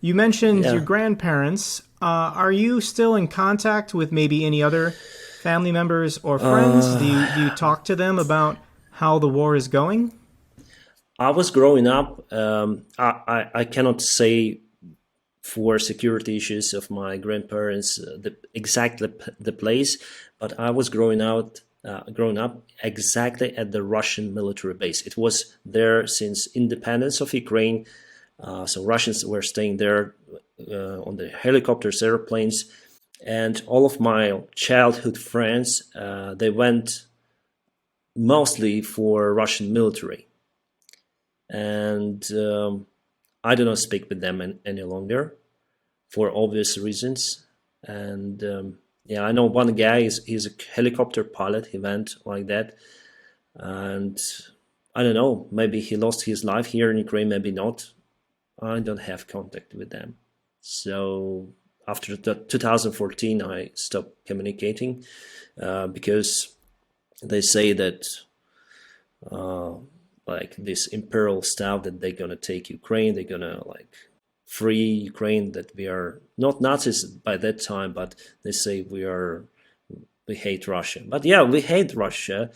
You mentioned your Yeah. grandparents. Are you still in contact with maybe any other family members or friends? Do you Uh, talk to them about how the war is going? I was growing up. I cannot say for security issues of my grandparents the exactly the place, but I was growing up exactly at the Russian military base. It was there since independence of Ukraine. So Russians were staying there on the helicopters, airplanes, and all of my childhood friends they went mostly for Russian military, and I do not speak with them any longer for obvious reasons. And yeah, I know one guy is he's a helicopter pilot. He went like that, and I don't know. Maybe he lost his life here in Ukraine. Maybe not. I don't have contact with them. So after 2014, I stopped communicating because they say that uh, like this imperial stuff that they're gonna take Ukraine, they're gonna like free Ukraine, that we are not Nazis by that time, but they say we hate Russia. But yeah, we hate Russia,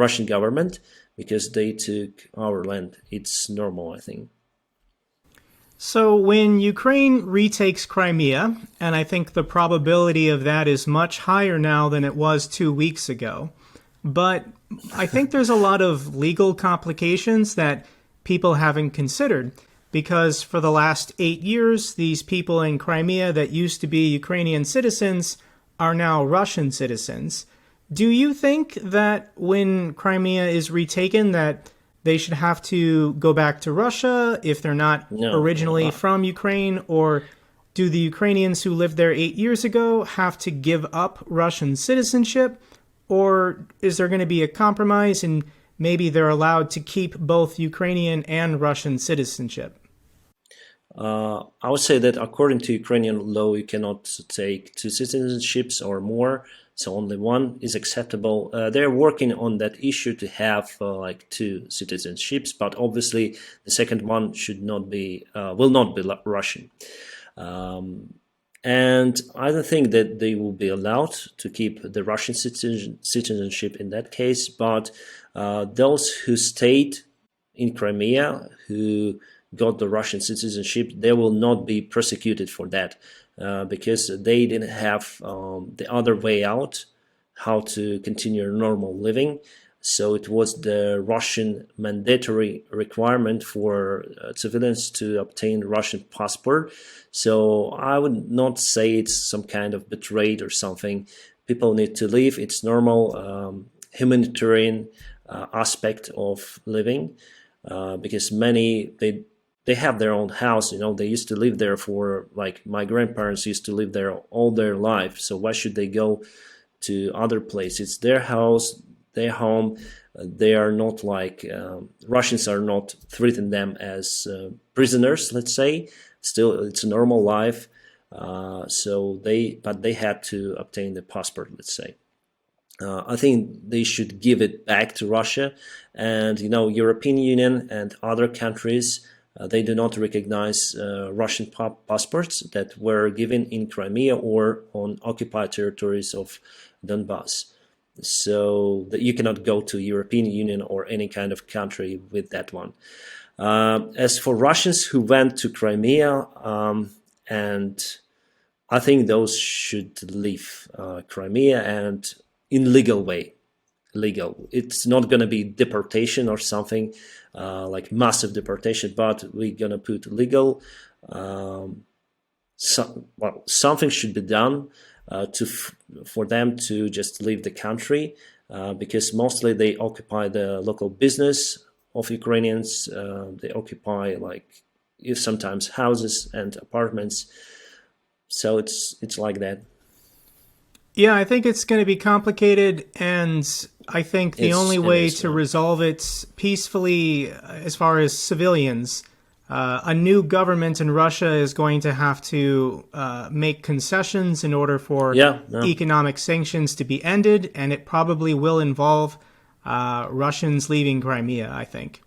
Russian government because they took our land. It's normal, I think. So when Ukraine retakes Crimea, and I think the probability of that is much higher now than it was 2 weeks ago, but I think there's a lot of legal complications that people haven't considered because for the last 8 years, these people in Crimea that used to be Ukrainian citizens are now Russian citizens. Do you think that when Crimea is retaken that they should have to go back to Russia if they're not No, originally from Ukraine, or do the Ukrainians who lived there 8 years ago have to give up Russian citizenship? Or is there going to be a compromise and maybe they're allowed to keep both Ukrainian and Russian citizenship? I would say that according to Ukrainian law, you cannot take two citizenships or more, so only one is acceptable. They're working on that issue to have like two citizenships, but obviously the second one should not be, will not be Russian. Um, and I don't think that they will be allowed to keep the Russian citizenship in that case, but those who stayed in Crimea, who got the Russian citizenship, they will not be persecuted for that because they didn't have the other way out, how to continue normal living. So it was the Russian mandatory requirement for civilians to obtain Russian passport. So I would not say it's some kind of betrayed or something. People need to live. It's normal humanitarian aspect of living because many they have their own house. You know, they used to live there for, like, my grandparents used to live there all their life. So why should they go to other place? It's their house, their home. They are not like Russians are not treating them as prisoners, let's say. Still, it's a normal life. But they had to obtain the passport, let's say. I think they should give it back to Russia, and European Union and other countries they do not recognize Russian passports that were given in Crimea or on occupied territories of Donbass. So that you cannot go to European Union or any kind of country with that one. As for Russians who went to Crimea, and I think those should leave Crimea and in legal way. Legal. It's not going to be deportation or something like massive deportation, but we're going to put legal. Something should be done for them to just leave the country because mostly they occupy the local business of Ukrainians. They occupy sometimes houses and apartments. So it's like that. Yeah, I think it's going to be complicated, and I think the only It way is. to resolve it peacefully, as far as civilians, a new government in Russia is going to have to make concessions in order for Yeah, no. economic sanctions to be ended, and it probably will involve Russians leaving Crimea, I think.